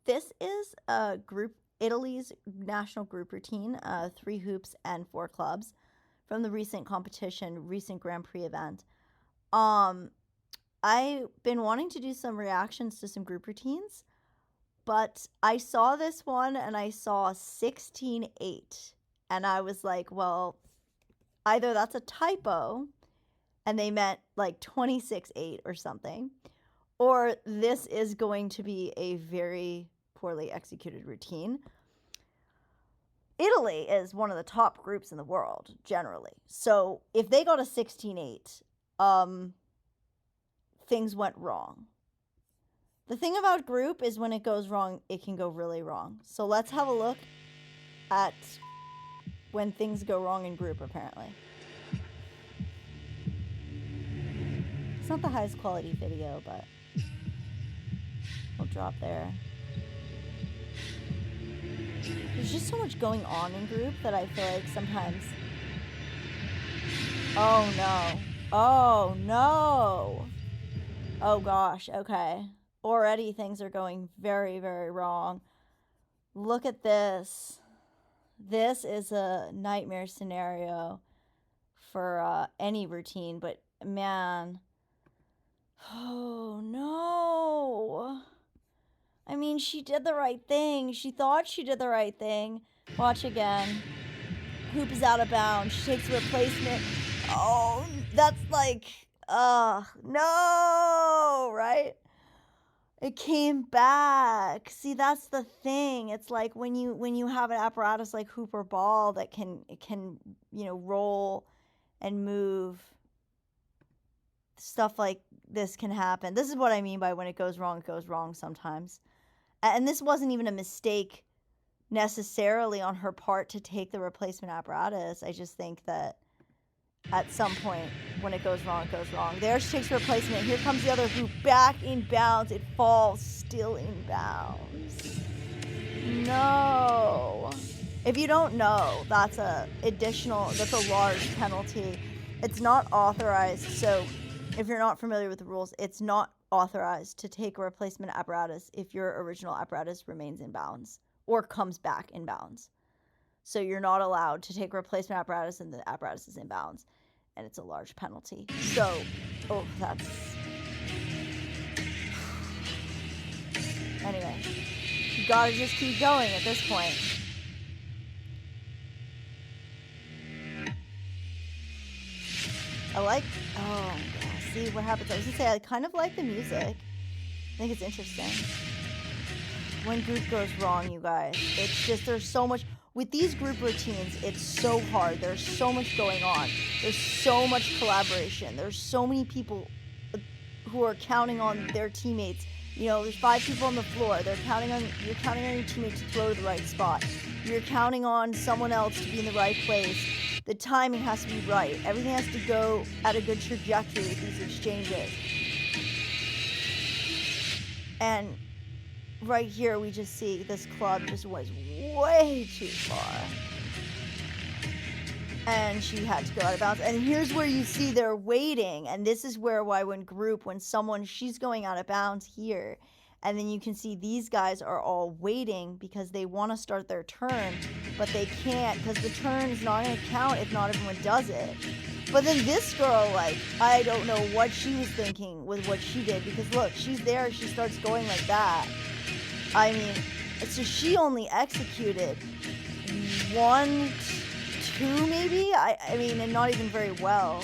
this is Italy's national group routine, 3 hoops and 4 clubs from the recent Grand Prix event. I've been wanting to do some reactions to some group routines, but I saw this one and I saw 16-8, and I was like, well, either that's a typo and they meant like 26-8 or something, or this is going to be a very poorly executed routine. Italy is one of the top groups in the world, generally. So if they got a 16-8, things went wrong. The thing about group is when it goes wrong, it can go really wrong. So let's have a look at when things go wrong in group, apparently. It's not the highest quality video, but we'll drop there. There's just so much going on in group that I feel like sometimes... Oh no. Oh no. Oh gosh, okay. Already things are going very, very wrong. Look at this. This is a nightmare scenario for any routine, but man... Oh no. I mean, she did the right thing. She thought she did the right thing. Watch again. Hoop is out of bounds. She takes a replacement. Oh, that's like, no, right? It came back. See, that's the thing. It's like when you have an apparatus like hoop or ball that can roll and move, stuff like this can happen. This is what I mean by when it goes wrong sometimes. And this wasn't even a mistake necessarily on her part to take the replacement apparatus. I just think that at some point when it goes wrong, it goes wrong. There she takes her replacement. Here comes the other hoop back in bounds. It falls still in bounds. No. If you don't know, that's a large penalty. It's not authorized, so if you're not familiar with the rules, it's not authorized to take a replacement apparatus if your original apparatus remains in bounds or comes back in bounds. So you're not allowed to take a replacement apparatus and the apparatus is in bounds, and it's a large penalty. So, anyway, you gotta just keep going at this point. See what happens. I was gonna say, I kind of like the music. I think it's interesting. When group goes wrong, you guys, it's just, there's so much. With these group routines, it's so hard. There's so much going on. There's so much collaboration. There's so many people who are counting on their teammates. You know, there's 5 people on the floor. You're counting on your teammate to throw to the right spot. You're counting on someone else to be in the right place. The timing has to be right. Everything has to go at a good trajectory with these exchanges. And right here, we just see this club just was way too far. And she had to go out of bounds. And here's where you see they're waiting. And this is why when she's going out of bounds here. And then you can see these guys are all waiting because they want to start their turn, but they can't because the turn is not going to count if not everyone does it. But then this girl, like, I don't know what she was thinking with what she did, because look, she's there, she starts going like that. I mean, so she only executed 1, 2 maybe? I mean, and not even very well.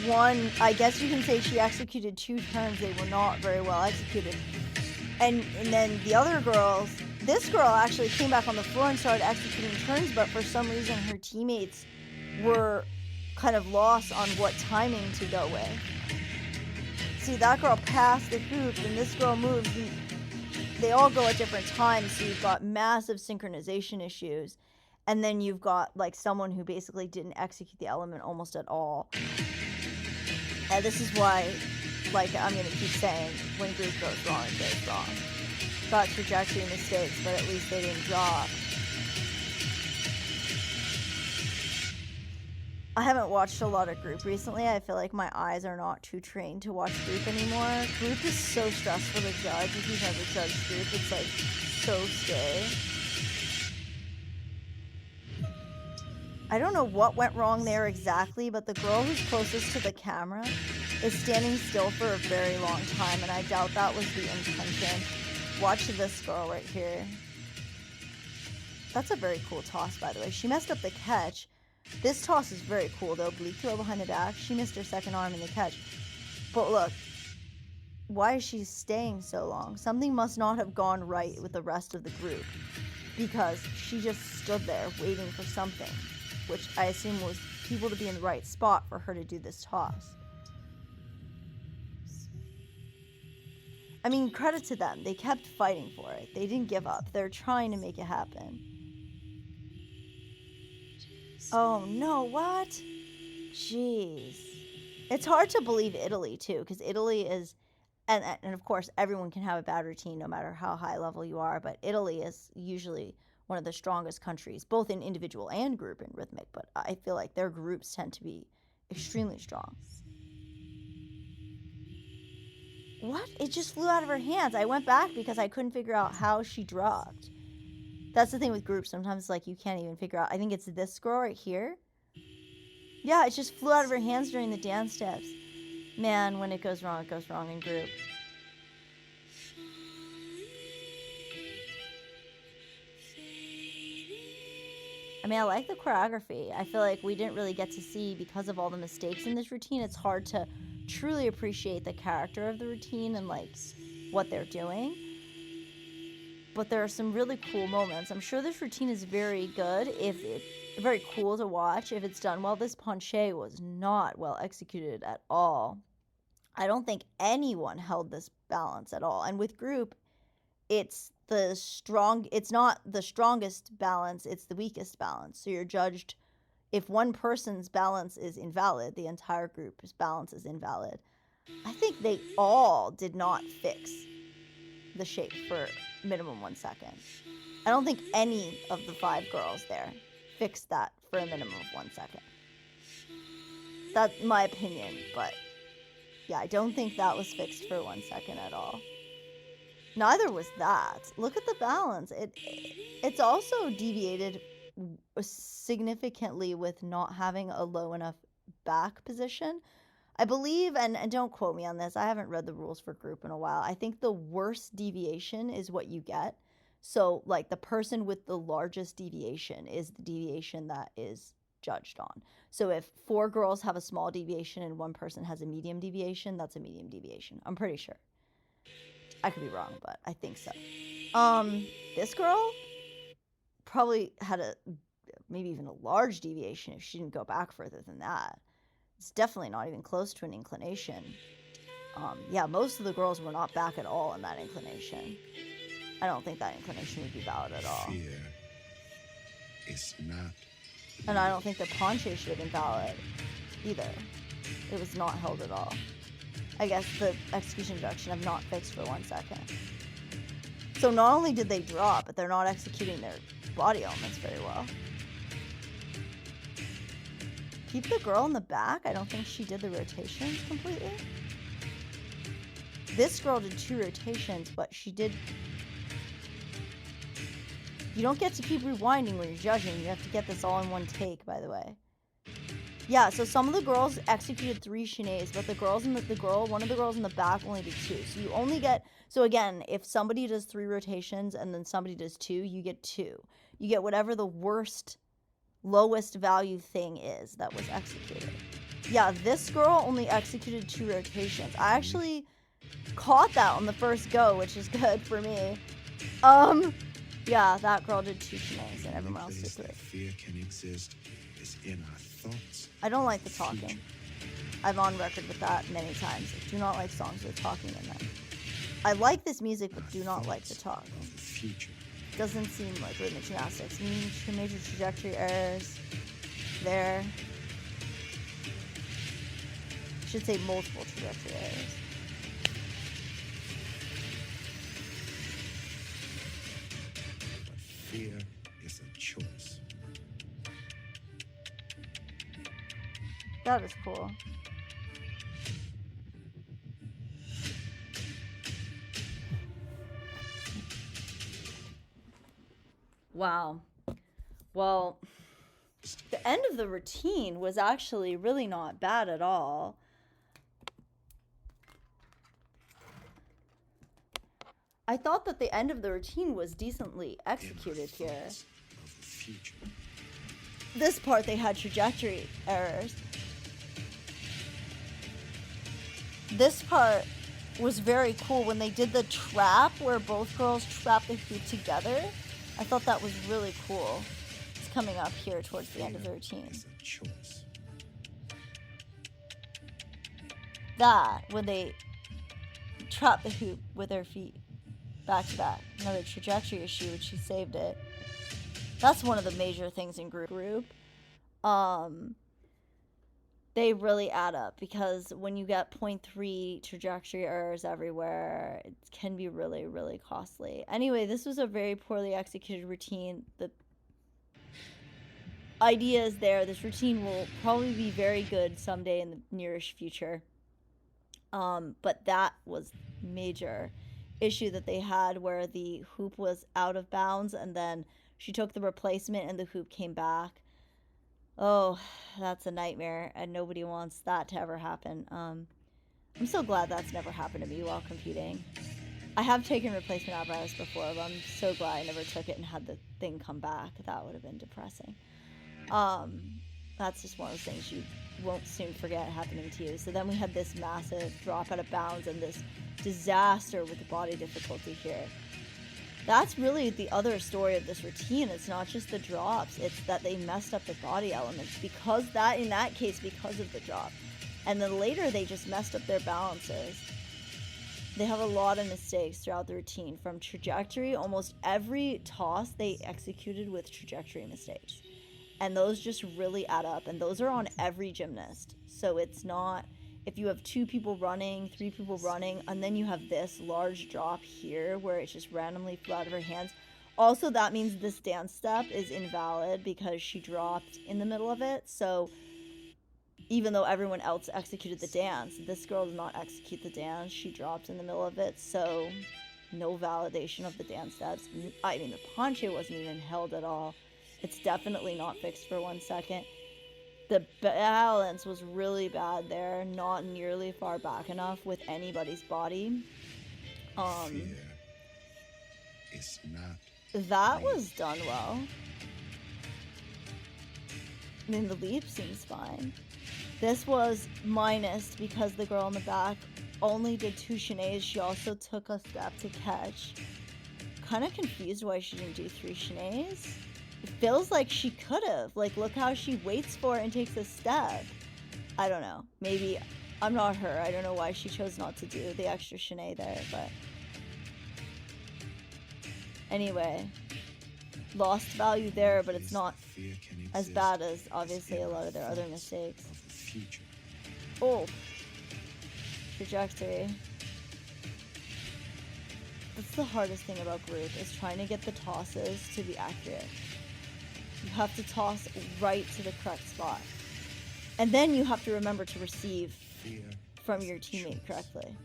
I guess you can say she executed 2 turns, they were not very well executed. And then the other girls, this girl actually came back on the floor and started executing turns, but for some reason her teammates were kind of lost on what timing to go with. See, that girl passed the hoop and this girl moves. And they all go at different times, so you've got massive synchronization issues. And then you've got like someone who basically didn't execute the element almost at all. And this is why, like I'm going to keep saying, when group goes wrong, it goes wrong. Got trajectory mistakes, but at least they didn't drop. I haven't watched a lot of group recently. I feel like my eyes are not too trained to watch group anymore. Group is so stressful to judge. If you've never judged group, it's like so scary. I don't know what went wrong there exactly, but the girl who's closest to the camera is standing still for a very long time, and I doubt that was the intention. Watch this girl right here. That's a very cool toss, by the way. She messed up the catch. This toss is very cool, though. Oblique throw behind the back. She missed her second arm in the catch. But look, why is she staying so long? Something must not have gone right with the rest of the group, because she just stood there waiting for something, which I assume was people to be in the right spot for her to do this toss. I mean, credit to them. They kept fighting for it. They didn't give up. They're trying to make it happen. Oh, no, what? Jeez. It's hard to believe Italy, too, because Italy is, and of course, everyone can have a bad routine no matter how high level you are, but Italy is usually one of the strongest countries, both in individual and group in rhythmic, but I feel like their groups tend to be extremely strong. What? It just flew out of her hands. I went back because I couldn't figure out how she dropped. That's the thing with groups. Sometimes, like, you can't even figure out. I think it's this girl right here. Yeah, it just flew out of her hands during the dance steps. Man, when it goes wrong in group. I mean, I like the choreography. I feel like we didn't really get to see, because of all the mistakes in this routine, it's hard to truly appreciate the character of the routine and, like, what they're doing. But there are some really cool moments. I'm sure this routine is very good, very cool to watch if it's done well. This penché was not well executed at all. I don't think anyone held this balance at all. And with group, it's not the strongest balance, it's the weakest balance. So you're judged, if one person's balance is invalid, the entire group's balance is invalid. I think they all did not fix the shape for minimum 1 second. I don't think any of the 5 girls there fixed that for a minimum of 1 second. That's my opinion, but yeah, I don't think that was fixed for 1 second at all. Neither was that. Look at the balance. It's also deviated significantly with not having a low enough back position. I believe, and don't quote me on this, I haven't read the rules for group in a while. I think the worst deviation is what you get. So, like, the person with the largest deviation is the deviation that is judged on. So if 4 girls have a small deviation and 1 person has a medium deviation, that's a medium deviation. I'm pretty sure. I could be wrong, but I think so. This girl probably had maybe even a large deviation if she didn't go back further than that. It's definitely not even close to an inclination. Yeah, most of the girls were not back at all in that inclination. I don't think that inclination would be valid at all. Fear is not. And I don't think the penché should have been valid either. It was not held at all. I guess the execution direction have not fixed for 1 second. So not only did they drop, but they're not executing their body elements very well. Keep the girl in the back. I don't think she did the rotations completely. This girl did 2 rotations, but she did... You don't get to keep rewinding when you're judging. You have to get this all in one take, by the way. Yeah, so some of the girls executed 3 chaînés, but one of the girls in the back only did 2. So you only get... So again, if somebody does 3 rotations and then somebody does 2, you get 2. You get whatever the lowest value thing is that was executed. Yeah, this girl only executed 2 rotations. I actually caught that on the first go, which is good for me. Yeah, that girl did 2 chaînés and everyone else did 3. Fear can exist is in our thoughts. I don't like the talking. I'm on record with that many times. I do not like songs with talking in them. I like this music, but do not like the talk. Of the future. Doesn't seem like rhythmic gymnastics. Major trajectory errors. There. Should say multiple trajectory errors. But fear is a choice. That is cool. Wow. Well, the end of the routine was actually really not bad at all. I thought that the end of the routine was decently executed here. This part, they had trajectory errors. This part was very cool when they did the trap where both girls trapped the hoop together. I thought that was really cool. It's coming up here towards the end of the routine. That, when they trap the hoop with their feet back to back. Another trajectory issue, which she saved it. That's one of the major things in group. They really add up because when you get 0.3 trajectory errors everywhere, it can be really, really costly. Anyway, this was a very poorly executed routine. The idea is there. This routine will probably be very good someday in the nearish future. But that was major issue that they had where the hoop was out of bounds and then she took the replacement and the hoop came back. Oh, that's a nightmare, and nobody wants that to ever happen. I'm so glad that's never happened to me while competing. I have taken replacement apparatus before, but I'm so glad I never took it and had the thing come back. That would have been depressing. That's just one of those things you won't soon forget happening to you. So then we had this massive drop out of bounds and this disaster with the body difficulty here. That's really the other story of this routine. It's not just the drops, it's that they messed up the body elements because that, in that case, because of the drop. And then later they just messed up their balances. They have a lot of mistakes throughout the routine. From trajectory, almost every toss they executed with trajectory mistakes. And those just really add up. And those are on every gymnast. So it's not, if you have 2 people running, 3 people running, and then you have this large drop here where it's just randomly flew out of her hands. Also, that means this dance step is invalid because she dropped in the middle of it. So even though everyone else executed the dance, this girl did not execute the dance. She dropped in the middle of it. So no validation of the dance steps. I mean, the ponche wasn't even held at all. It's definitely not fixed for 1 second. The balance was really bad there, not nearly far back enough with anybody's body. That was done well. I mean, the leap seems fine. This was minus because the girl in the back only did 2 chenets. She also took a step to catch. Kind of confused why she didn't do 3 chenets. It feels like she could have. Like, look how she waits for it and takes a step. I don't know. Maybe I'm not her. I don't know why she chose not to do the extra chenet there, but anyway, lost value there, but it's not as bad as obviously a lot of their other mistakes. Oh, trajectory. That's the hardest thing about group, is trying to get the tosses to be accurate. You have to toss right to the correct spot. And then you have to remember to receive from your teammate correctly.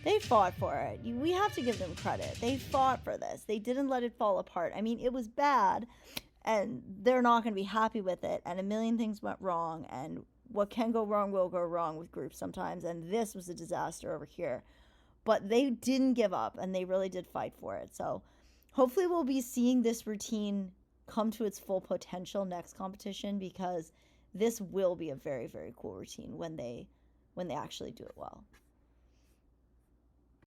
They fought for it. We have to give them credit. They fought for this. They didn't let it fall apart. I mean, it was bad, and they're not going to be happy with it, and a million things went wrong, and what can go wrong will go wrong with groups sometimes, and this was a disaster over here. But they didn't give up, and they really did fight for it. So hopefully we'll be seeing this routine come to its full potential next competition, because this will be a very, very cool routine when they actually do it well.